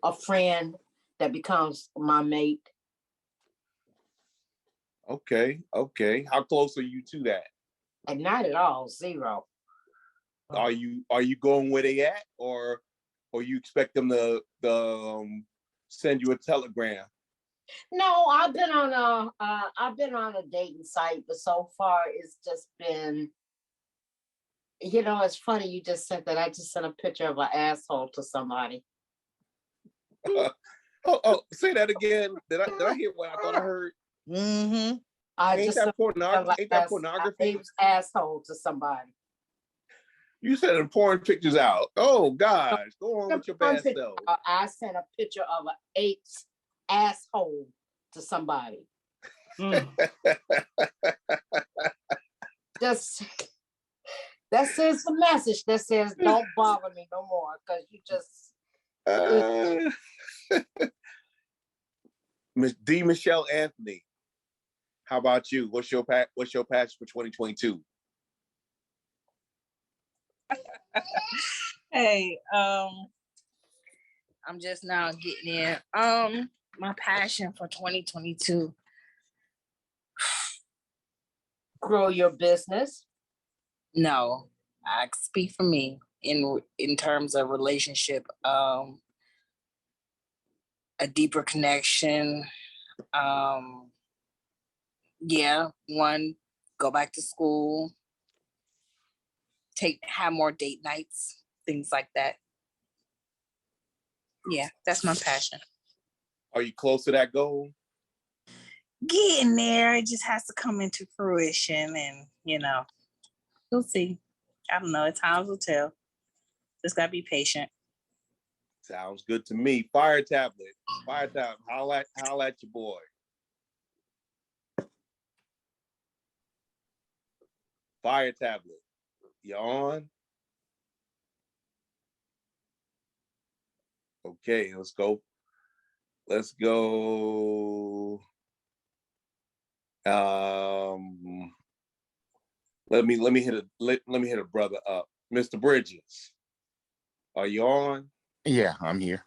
a friend that becomes my mate. Okay. How close are you to that? And not at all, 0. Are you going where they at, or you expect them to send you a telegram? No, I've been on a dating site, but so far it's just been, it's funny you just sent that. I just sent a picture of an asshole to somebody. Say that again. Did I hear what I thought I heard? Mm-hmm. Ain't that pornography? Asshole to somebody. You sending porn pictures out. Oh gosh, go on with your bad self. I sent a picture of an asshole to somebody. That sends a message that says, don't bother me no more, because you just. Miss D. Michelle Anthony, how about you? What's your passion for 2022? Hey, I'm just now getting in. My passion for 2022. Grow your business. No, I speak for me in terms of relationship. A deeper connection. One, go back to school. Have more date nights, things like that. Yeah, that's my passion. Are you close to that goal? Getting there. It just has to come into fruition, and we'll see. I don't know. Times will tell. Just gotta be patient. Sounds good to me. Fire tablet. Holla at your boy. Fire tablet. You on? Okay, let's go. Let me hit a brother up. Mr. Bridges, are you on? Yeah, I'm here.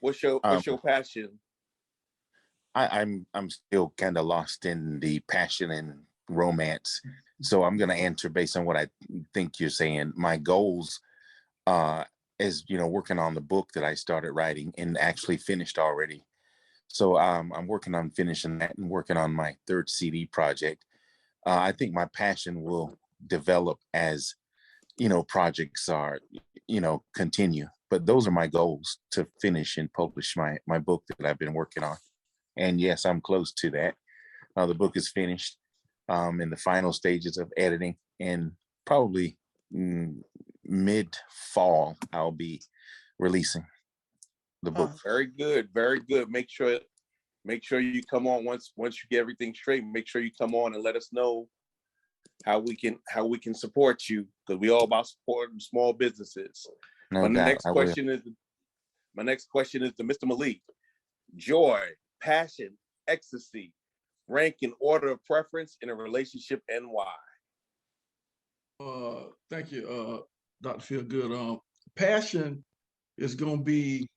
What's your passion? I'm still kind of lost in the passion and romance. So I'm gonna answer based on what I think you're saying. My goals is working on the book that I started writing and actually finished already. So I'm working on finishing that and working on my 3rd CD project. I think my passion will develop as projects are continue. But those are my goals, to finish and publish my book that I've been working on. And yes, I'm close to that. The book is finished, in the final stages of editing, and probably mid-fall I'll be releasing the book. Very good. Make sure you come on once you get everything straight. Make sure you come on and let us know how we can support you, because we all about supporting small businesses. No My doubt, next question is to Mr. Malik. Joy, passion, ecstasy, rank in order of preference in a relationship, and why? Thank you, Dr. Feelgood. Passion is going to be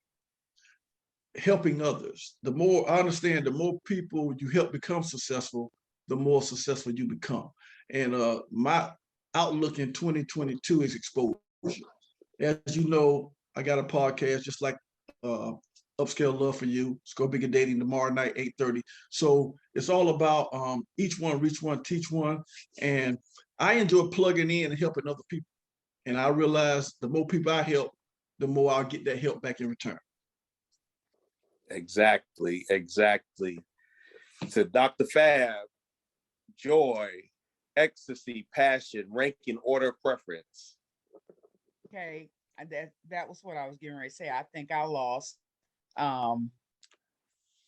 helping others. The more I understand, the more people you help become successful, the more successful you become. And my outlook in 2022 is exposure. As you know, I got a podcast just like Upscale Love for You. Let's Go Bigger Dating tomorrow night, 8:30. So it's all about each one, reach one, teach one. And I enjoy plugging in and helping other people. And I realize the more people I help, the more I'll get that help back in return. Exactly. So Dr. Fab, joy, ecstasy, passion, ranking, order, preference. Okay, that was what I was getting ready to say. I think I lost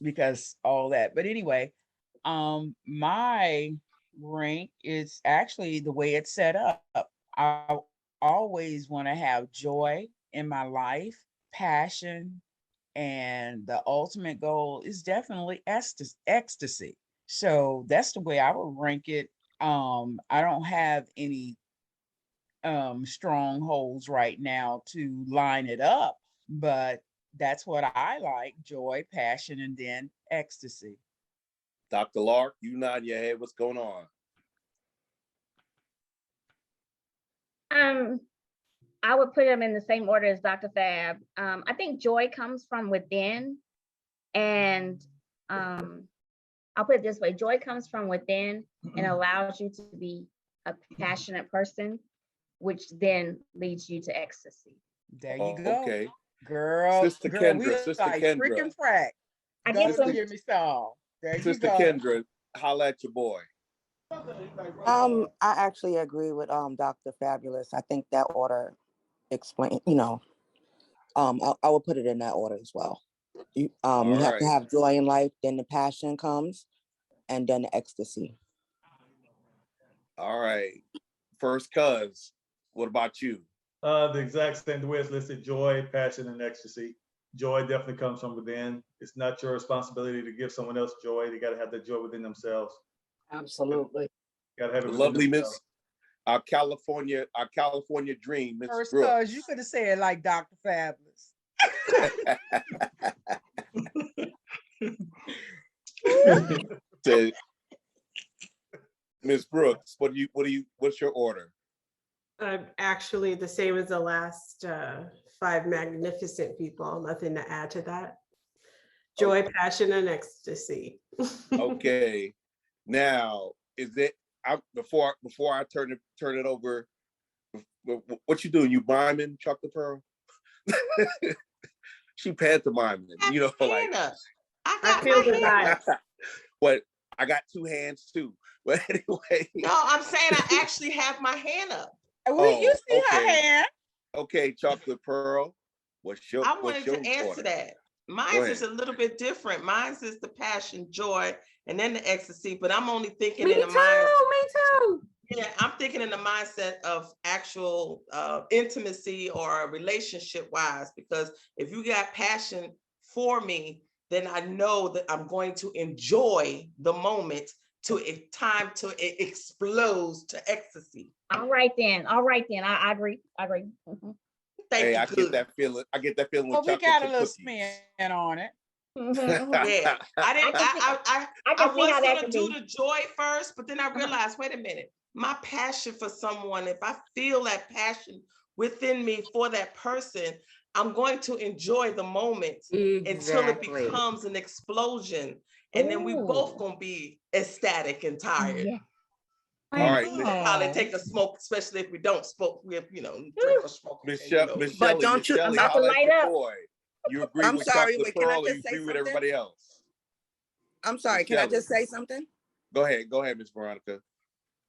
because all that. But anyway, my rank is actually the way it's set up. I always want to have joy in my life, passion, and the ultimate goal is definitely ecstasy. So that's the way I would rank it. I don't have any strongholds right now to line it up, but that's what I like: joy, passion, and then ecstasy. Dr. Lark, you nod your head. What's going on? I would put them in the same order as Dr. Fab. I think joy comes from within, and I'll put it this way: joy comes from within and allows you to be a passionate person, which then leads you to ecstasy. There you go. Okay. Girl, Sister Kendra, Sister like Kendra. freaking frack. I guess Go give me some. There Sister you go. Kendra, holla at your boy. I actually agree with Dr. Fabulous. I think that order explain, I would put it in that order as well. You have to have joy in life, then the passion comes, and then the ecstasy. All right. First cuz, what about you? The exact same, the way it's listed: joy, passion, and ecstasy. Joy definitely comes from within. It's not your responsibility to give someone else joy. They got to have that joy within themselves. Absolutely. Got to have it within Lovely themselves. Miss, our California dream, Miss First, Brooks. cuz you could have said like Dr. Fabulous. Miss Brooks, what's your order? Actually the same as the last 5 magnificent people. Nothing to add to that. Joy, passion, and ecstasy. Okay. Now, before I turn it over, what you doing? You miming Chocolate Pearl? She pantomiming, like I feel the vibe. But I got 2 hands too. But anyway. No, I'm saying I actually have my hand up. You see her hand. Okay, Chocolate Pearl. I wanted to answer order? that. Mine is a little bit different. Mine is the passion, joy, and then the ecstasy. But I'm only thinking in the mind. Me too. Yeah, I'm thinking in the mindset of actual intimacy or relationship wise, because if you got passion for me, then I know that I'm going to enjoy the moment time to it explodes to ecstasy. All right then. I agree. Mm-hmm. I get that feeling. Well, we got a little spin on it. Mm-hmm. Yeah, I was gonna do the joy first, but then I realized, wait a minute, my passion for someone, if I feel that passion within me for that person, I'm going to enjoy the moment until it becomes an explosion, and then we both gonna be ecstatic and tired. Yeah. All right, probably take a smoke, especially if we don't smoke. We have, drink or smoke. Michelle, but don't you? I'm about to light up. Boy. You agree with Chocolate Pearl, or you agree with everybody else? I'm sorry. Can I just say something? Go ahead, Miss Veronica.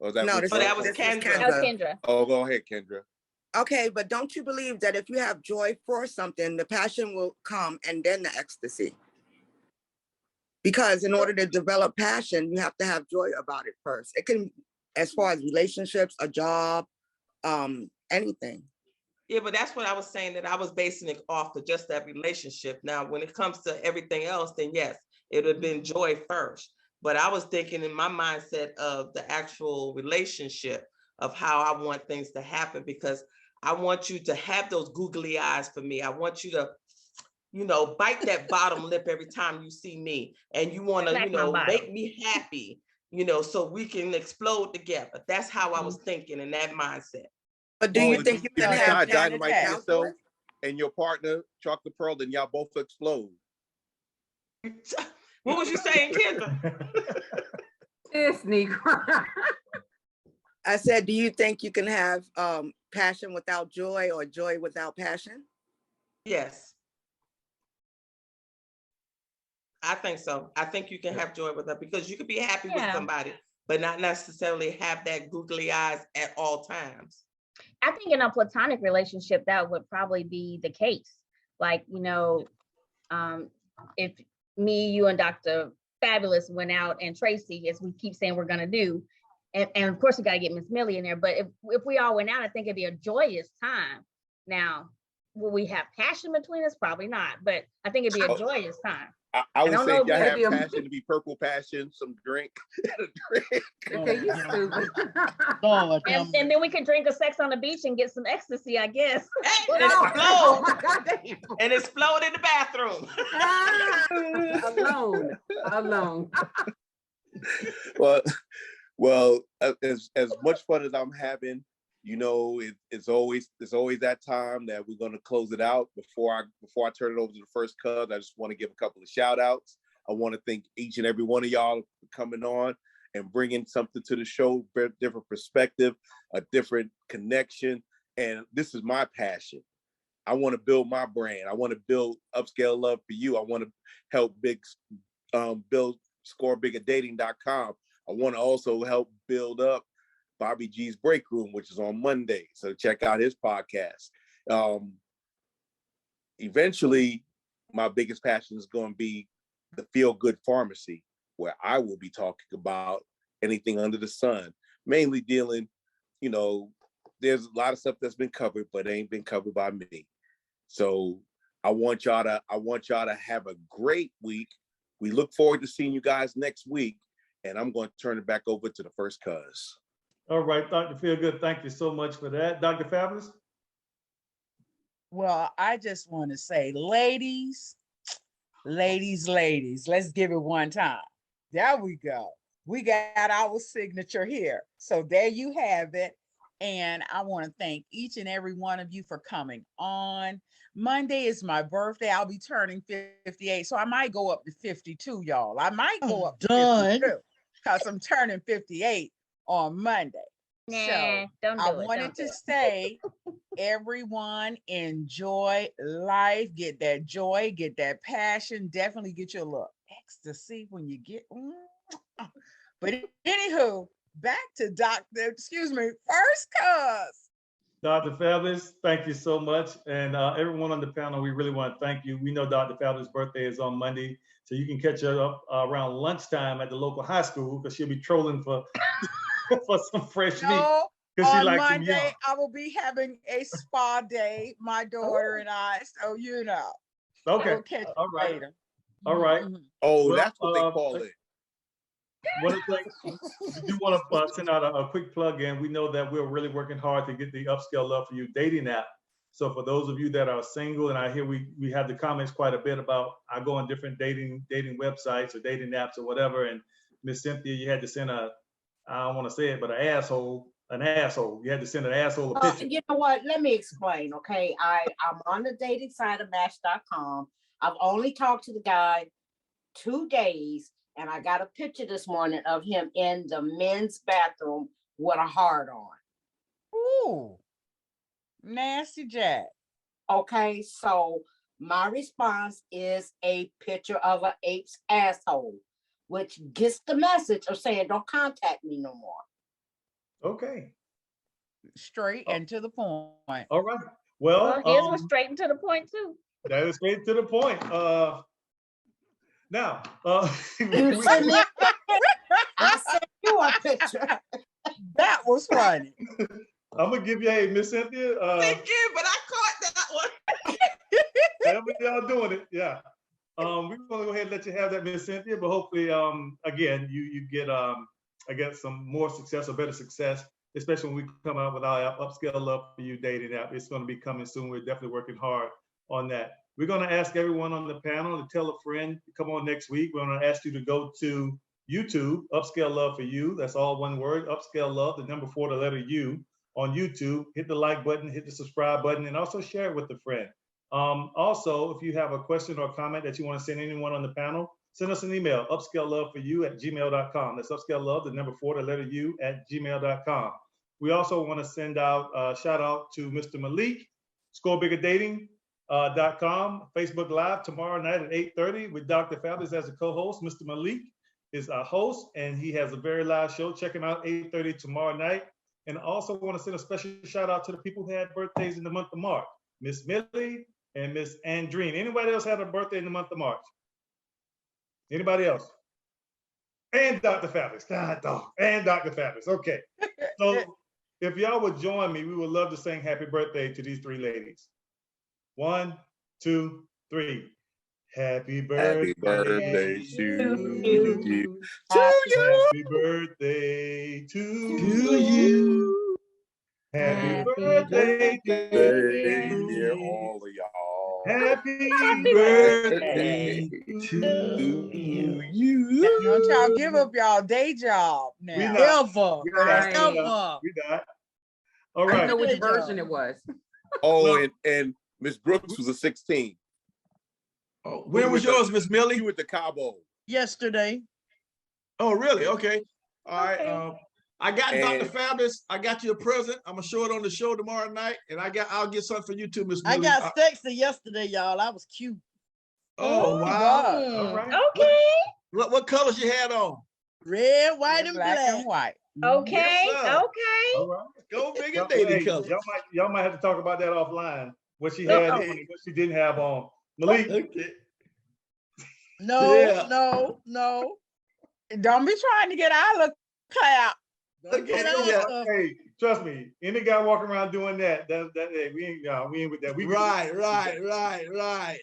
That was Kendra. Oh, go ahead, Kendra. Okay, but don't you believe that if you have joy for something, the passion will come and then the ecstasy? Because in order to develop passion, you have to have joy about it first. It can, as far as relationships, a job, anything. Yeah, but that's what I was saying, that I was basing it off of just that relationship. Now, when it comes to everything else, then yes, it would have been joy first. But I was thinking in my mindset of the actual relationship of how I want things to happen, because I want you to have those googly eyes for me. I want you to, bite that bottom lip every time you see me. And you want to, make me happy, so we can explode together. That's how I was thinking in that mindset. But do you think you can have dynamite yourself and your partner, Chocolate Pearl, then y'all both explode? What was you saying, Kendra? This Negro. I said, do you think you can have passion without joy or joy without passion? Yes. I think so. I think you can have joy with that because you could be happy with somebody, but not necessarily have that googly eyes at all times. I think in a platonic relationship, that would probably be the case. Like, you know, if me, you, and Dr. Fabulous went out, and Tracy, as we keep saying we're going to do, and of course we got to get Miss Millie in there, but if we all went out, I think it'd be a joyous time. Now, will we have passion between us? Probably not, but I think it'd be a joyous time. I would say if y'all have passion to be purple passion, some drink. Okay, you stupid. And then we could drink a Sex on the Beach and get some ecstasy, I guess. And explode. And explode in the bathroom. Alone. Well, as much fun as I'm having, you know, it's always that time that we're going to close it out. Before I turn it over to the first cuz, I just want to give a couple of shout outs. I want to thank each and every one of y'all for coming on and bringing something to the show, different perspective, a different connection. And this is my passion. I want to build my brand. I want to build Upscale Love for You. I want to help build scorebiggerdating.com. I want to also help build up Bobby G's Break Room, which is on Monday. So check out his podcast. Eventually, my biggest passion is going to be the Feel Good Pharmacy, where I will be talking about anything under the sun, mainly dealing, you know, there's a lot of stuff that's been covered, but it ain't been covered by me. So I want y'all to have a great week. We look forward to seeing you guys next week, and I'm going to turn it back over to the first cuz. All right, Dr. Feelgood, thank you so much for that. Dr. Fabulous? Well, I just want to say, ladies, let's give it one time. There we go. We got our signature here. So there you have it. And I want to thank each and every one of you for coming on. Monday is my birthday. I'll be turning 58. So I might go up to 52, y'all. I might go up to 52 because I'm turning 58 on Monday. Nah, so I wanted to say, everyone enjoy life, get that joy, get that passion, definitely get your little ecstasy when you get. But anywho, back to first cuz. Dr. Fabulous, thank you so much. And everyone on the panel, we really want to thank you. We know Dr. Fabulous' birthday is on Monday, so you can catch her up around lunchtime at the local high school because she'll be trolling for some fresh meat. On Monday, I will be having a spa day, my daughter and I. So, you know. Okay. We'll catch all right. later. All right. Oh, well, that's what they call it. We do want to send out a quick plug in. We know that we're really working hard to get the Upscale Love for You dating app. So for those of you that are single, and I hear we have the comments quite a bit about, I go on different dating websites or dating apps or whatever. And Miss Cynthia, you had to send I don't want to say it, but an asshole. You had to send an asshole a picture. You know what? Let me explain, okay? I'm on the dating side of Match.com. I've only talked to the guy 2 days, and I got a picture this morning of him in the men's bathroom with a heart on. Ooh, nasty Jack. Okay, so my response is a picture of an ape's asshole, which gets the message of saying, don't contact me no more. Okay. Straight and to the point. All right. Well, here's one straight and to the point too. That is straight to the point. Now, I sent you a picture. That was funny. I'm gonna give you Miss Cynthia. Thank you, but I caught that one. However y'all doing it, yeah. We're gonna go ahead and let you have that, Miss Cynthia. But hopefully, again, you get I guess some more success or better success, especially when we come out with our Upscale Love for You dating app. It's going to be coming soon. We're definitely working hard on that. We're going to ask everyone on the panel to tell a friend to come on next week. We're going to ask you to go to YouTube, Upscale Love for You. That's all one word, Upscale Love, the number 4, the letter U on YouTube. Hit the like button, hit the subscribe button, and also share it with a friend. Also, if you have a question or comment that you want to send anyone on the panel, send us an email, upscaleloveforyou@gmail.com. That's upscalelove, the number 4, the letter U @gmail.com. We also want to send out a shout out to Mr. Malik, scorebiggerdating.com, Facebook Live tomorrow night at 8:30 with Dr. Fabulous as a co-host. Mr. Malik is our host, and he has a very live show. Check him out 8:30 tomorrow night. And I also want to send a special shout out to the people who had birthdays in the month of March, Miss Millie and Miss Andrine. Anybody else had a birthday in the month of March? Anybody else? And Dr. Fabulous. And Dr. Fabulous. Okay. So if y'all would join me, we would love to sing happy birthday to these 3 ladies. 1, 2, 3. Happy birthday, to you. Happy birthday to you. Happy birthday, dear all of y'all. Happy birthday to you. Don't y'all give up y'all day job now. We not. Ever. We not. All right. I know which version it was. Oh, and Miss Brooks was a 16. Oh, when was yours, Miss Millie? You went to Cabo. Yesterday. Oh, really? Okay. All right. I got And- Dr. Fabulous. I got you a present. I'm gonna show it on the show tomorrow night, and I'll get something for you too, Miss I Millie. got sexy yesterday, y'all. I was cute. Oh, wow. God. All right. Okay. What colors you had on? Red, white, and Black black. and white. Okay. Yes, sir. Okay. All right. Go big and Hey, dating colors. y'all might have to talk about that offline. What she had on and what she didn't have on. Malik. Okay. No, Yeah. no. Don't be trying to get our look clout. Okay. Yeah. Hey, trust me, any guy walking around doing that hey, we ain't with that.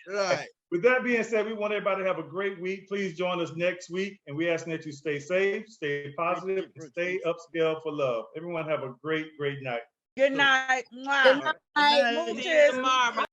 Right. With that being said, we want everybody to have a great week. Please join us next week, and we ask that you stay safe, stay positive, and stay upscale for love. Everyone have a great night. Good night. Good night. Smooches. See you tomorrow.